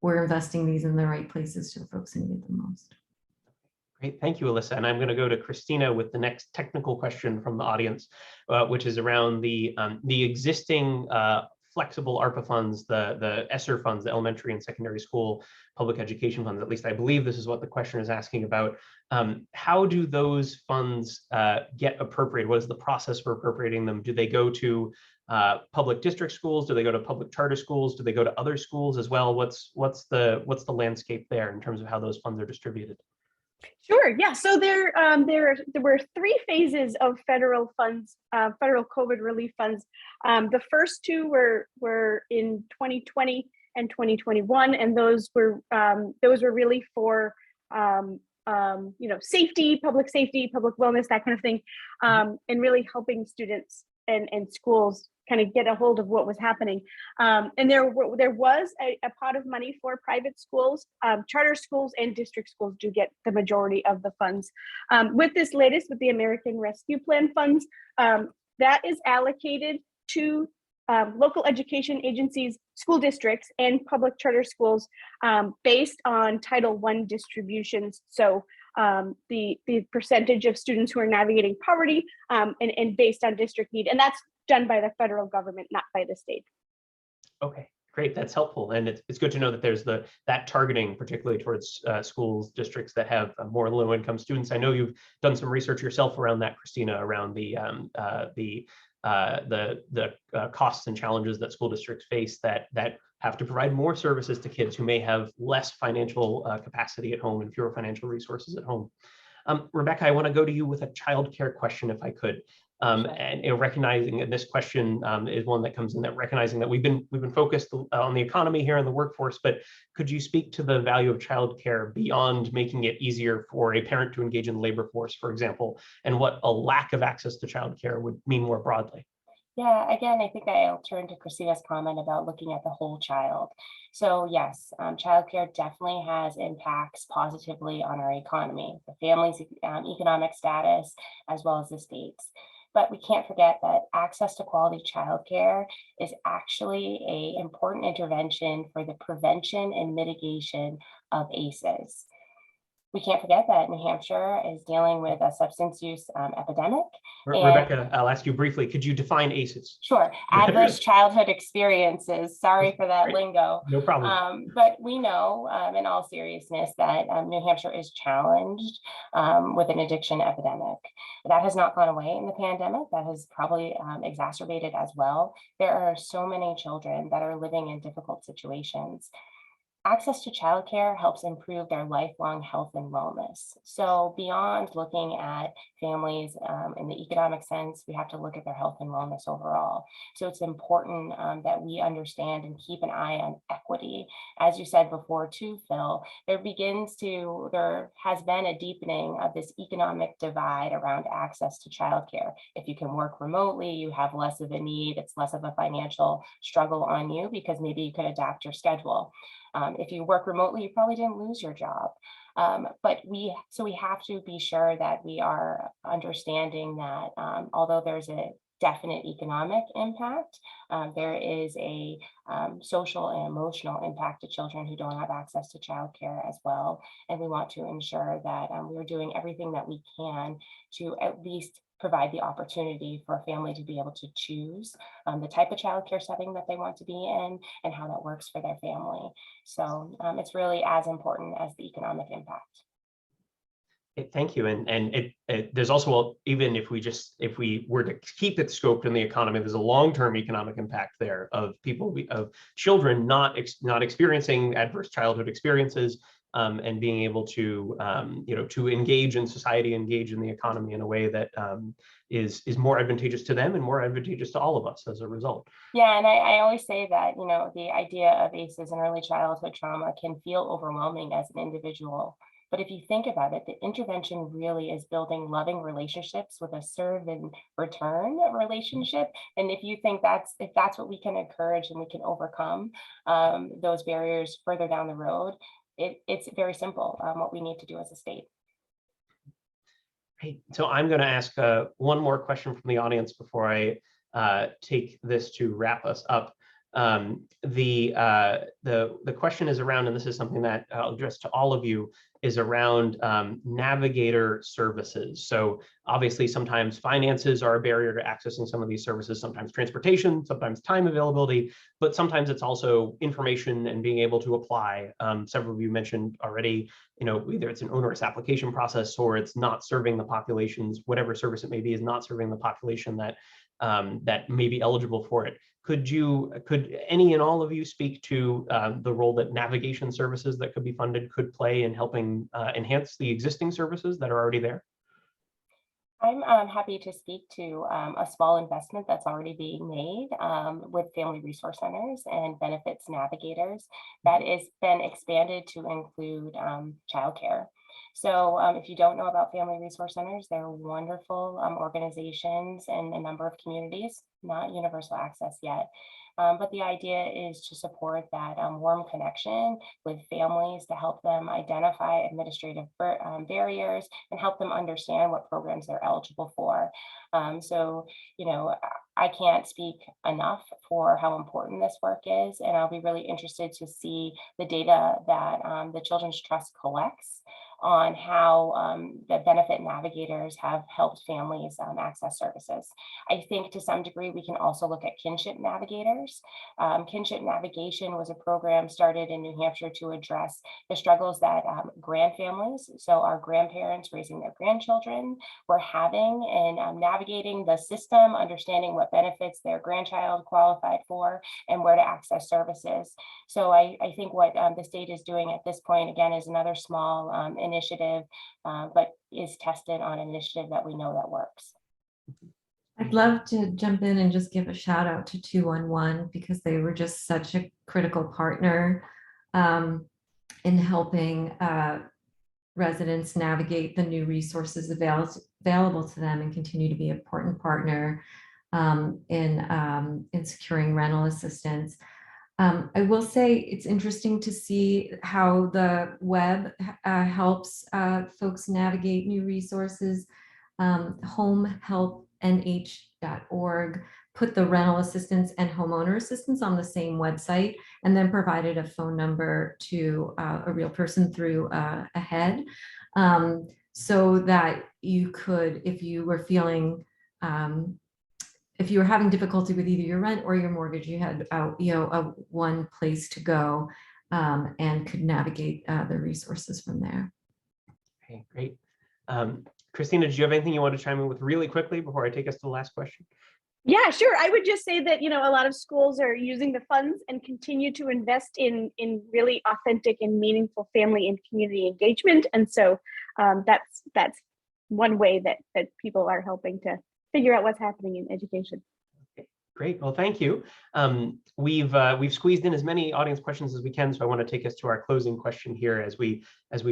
we're investing these in the right places to the folks who need it the most. Great, thank you, Alyssa. And I'm going to go to Christina with the next technical question from the audience, which is around the existing flexible ARPA funds, the ESSER funds, the elementary and secondary school public education funds. At least I believe this is what the question is asking about. How do those funds get appropriated? What is the process for appropriating them? Do they go to public district schools? Do they go to public charter schools? Do they go to other schools as well? What's the landscape there in terms of how those funds are distributed? Sure. Yeah. So there were three phases of federal funds, federal COVID relief funds. The first two were in 2020 and 2021, and those were really for safety, public wellness, that kind of thing, and really helping students and schools kind of get a hold of what was happening. And there was a pot of money for private schools. Charter schools and district schools do get the majority of the funds. With this latest, with the American Rescue Plan funds, that is allocated to local education agencies, school districts, and public charter schools based on Title I distributions. So the percentage of students who are navigating poverty and based on district need. And that's done by the federal government, not by the state. Okay, great. That's helpful. And it's good to know that there's that targeting, particularly towards schools, districts that have more low-income students. I know you've done some research yourself around that, Christina, around the costs and challenges that school districts face that have to provide more services to kids who may have less financial capacity at home and fewer financial resources at home. Rebecca, I want to go to you with a childcare question, if I could. And recognizing, and this question is one that comes in, that recognizing that we've been focused on the economy here and the workforce, but could you speak to the value of childcare beyond making it easier for a parent to engage in the labor force, for example, and what a lack of access to childcare would mean more broadly? Yeah, again, I think I'll turn to Christina's comment about looking at the whole child. So yes, childcare definitely has impacts positively on our economy, the family's economic status, as well as the state's. But we can't forget that access to quality childcare is actually an important intervention for the prevention and mitigation of ACEs. We can't forget that New Hampshire is dealing with a substance use epidemic. Rebecca, I'll ask you briefly, could you define ACEs? Sure, adverse childhood experiences. Sorry for that lingo. No problem. But we know in all seriousness that New Hampshire is challenged with an addiction epidemic. That has not gone away in the pandemic. That has probably exacerbated as well. There are so many children that are living in difficult situations. Access to childcare helps improve their lifelong health and wellness. So beyond looking at families in the economic sense, we have to look at their health and wellness overall. So it's important that we understand and keep an eye on equity. As you said before too, Phil, there has been a deepening of this economic divide around access to childcare. If you can work remotely, you have less of a need, it's less of a financial struggle on you because maybe you can adapt your schedule. If you work remotely, you probably didn't lose your job. But we have to be sure that we are understanding that although there's a definite economic impact, there is a social and emotional impact to children who don't have access to childcare as well. And we want to ensure that we're doing everything that we can to at least provide the opportunity for a family to be able to choose the type of childcare setting that they want to be in and how that works for their family. So it's really as important as the economic impact. Thank you. And there's also, well, even if we were to keep it scoped in the economy, there's a long-term economic impact there of children not experiencing adverse childhood experiences and being able to to engage in society, engage in the economy in a way that is more advantageous to them and more advantageous to all of us as a result. Yeah, and I always say that the idea of ACEs and early childhood trauma can feel overwhelming as an individual. But if you think about it, the intervention really is building loving relationships with a serve and return relationship. And if you think that's what we can encourage and we can overcome those barriers further down the road, it's very simple what we need to do as a state. Great. So I'm going to ask one more question from the audience before I take this to wrap us up. The question is around, and this is something that I'll address to all of you, is around navigator services. So obviously sometimes finances are a barrier to accessing some of these services, sometimes transportation, sometimes time availability, but sometimes it's also information and being able to apply. Several of you mentioned already, either it's an onerous application process or it's not serving the populations, whatever service it may be is not serving the population that that may be eligible for it. Could any and all of you speak to the role that navigation services that could be funded could play in helping enhance the existing services that are already there? I'm happy to speak to a small investment that's already being made with family resource centers and benefits navigators that has been expanded to include childcare. So if you don't know about family resource centers, they're wonderful organizations in a number of communities, not universal access yet. But the idea is to support that warm connection with families to help them identify administrative barriers and help them understand what programs they're eligible for. So, I can't speak enough for how important this work is, and I'll be really interested to see the data that the Children's Trust collects on how the benefit navigators have helped families access services. I think to some degree, we can also look at kinship navigators. Kinship navigation was a program started in New Hampshire to address the struggles that grandfamilies, so our grandparents raising their grandchildren, were having in navigating the system, understanding what benefits their grandchild qualified for and where to access services. So I think what the state is doing at this point, again, is another small initiative, but is tested on an initiative that we know that works. I'd love to jump in and just give a shout out to 211 because they were just such a critical partner in helping residents navigate the new resources available to them and continue to be an important partner in securing rental assistance. I will say it's interesting to see how the web helps folks navigate new resources. homehelpnh.org put the rental assistance and homeowner assistance on the same website and then provided a phone number to a real person through Ahead, so that you could, if you were feeling if you were having difficulty with either your rent or your mortgage, you had one place to go and could navigate the resources from there. Okay, great. Christina, did you have anything you want to chime in with really quickly before I take us to the last question? Yeah, sure. I would just say that, a lot of schools are using the funds and continue to invest in really authentic and meaningful family and community engagement. And so that's one way that people are helping to figure out what's happening in education. Great. Well, thank you. We've squeezed in as many audience questions as we can, so I want to take us to our closing question here as we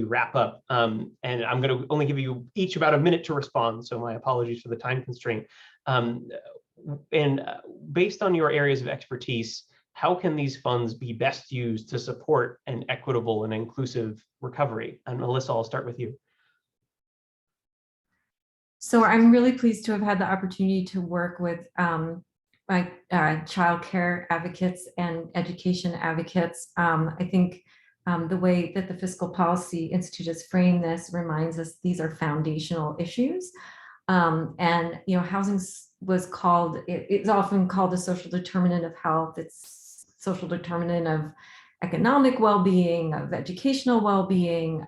wrap up. And I'm going to only give you each about a minute to respond, so my apologies for the time constraint. Based on your areas of expertise, how can these funds be best used to support an equitable and inclusive recovery? And Melissa, I'll start with you. So I'm really pleased to have had the opportunity to work with child care advocates and education advocates. I think the way that the Fiscal Policy Institute has framed this reminds us these are foundational issues. And housing was called, it's often called a social determinant of health. It's social determinant of economic well-being, of educational well-being.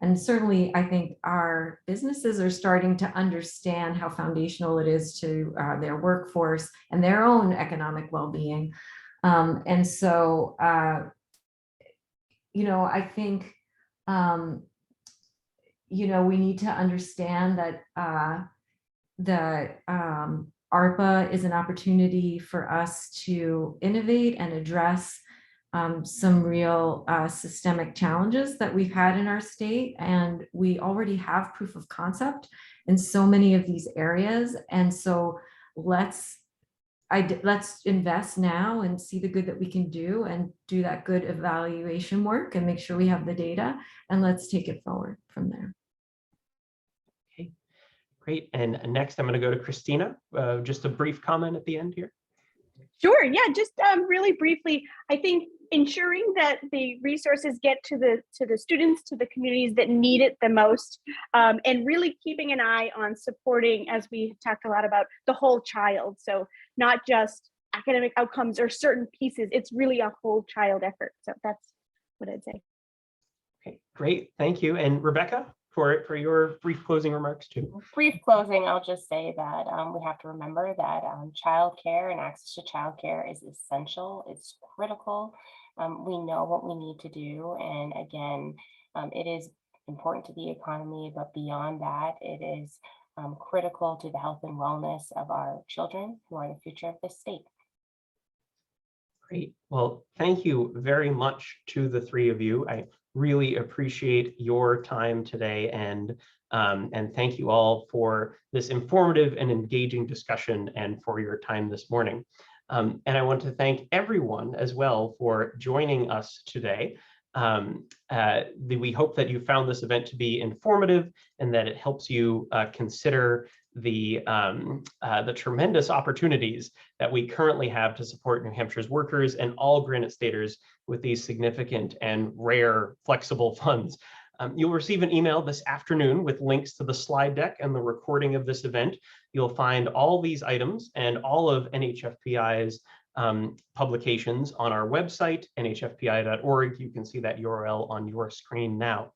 And certainly I think our businesses are starting to understand how foundational it is to their workforce and their own economic well-being. And so, I think, we need to understand that ARPA is an opportunity for us to innovate and address some real systemic challenges that we've had in our state. And we already have proof of concept in so many of these areas. And so let's invest now and see the good that we can do and do that good evaluation work and make sure we have the data, and let's take it forward from there. Okay, great. And next I'm going to go to Christina. Just a brief comment at the end here. Sure. Yeah, just really briefly, I think ensuring that the resources get to the students, to the communities that need it the most, and really keeping an eye on supporting, as we talked a lot about, the whole child. So not just academic outcomes or certain pieces, it's really a whole child effort. So that's what I'd say. Okay, great. Thank you. And Rebecca, for your brief closing remarks too. Brief closing, I'll just say that we have to remember that childcare and access to childcare is essential. It's critical. We know what we need to do. And again, it is important to the economy, but beyond that, it is critical to the health and wellness of our children who are the future of this state. Great. Well, thank you very much to the three of you. I really appreciate your time today, and thank you all for this informative and engaging discussion and for your time this morning. And I want to thank everyone as well for joining us today. We hope that you found this event to be informative and that it helps you consider the tremendous opportunities that we currently have to support New Hampshire's workers and all Granite Staters with these significant and rare flexible funds. You'll receive an email this afternoon with links to the slide deck and the recording of this event. You'll find all these items and all of NHFPI's publications on our website, nhfpi.org. You can see that URL on your screen now.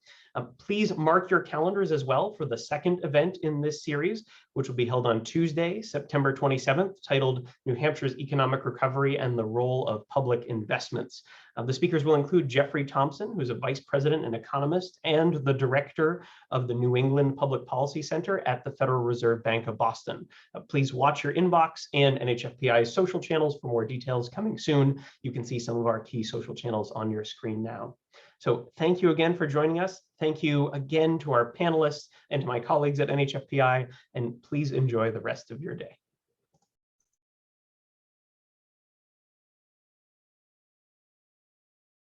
Please mark your calendars as well for the second event in this series, which will be held on Tuesday, September 27th, titled New Hampshire's Economic Recovery and the Role of Public Investments. The speakers will include Jeffrey Thompson, who's a vice president and economist and the director of the New England Public Policy Center at the Federal Reserve Bank of Boston. Please watch your inbox and NHFPI's social channels for more details coming soon. You can see some of our key social channels on your screen now. So thank you again for joining us. Thank you again to our panelists and to my colleagues at NHFPI, and please enjoy the rest of your day.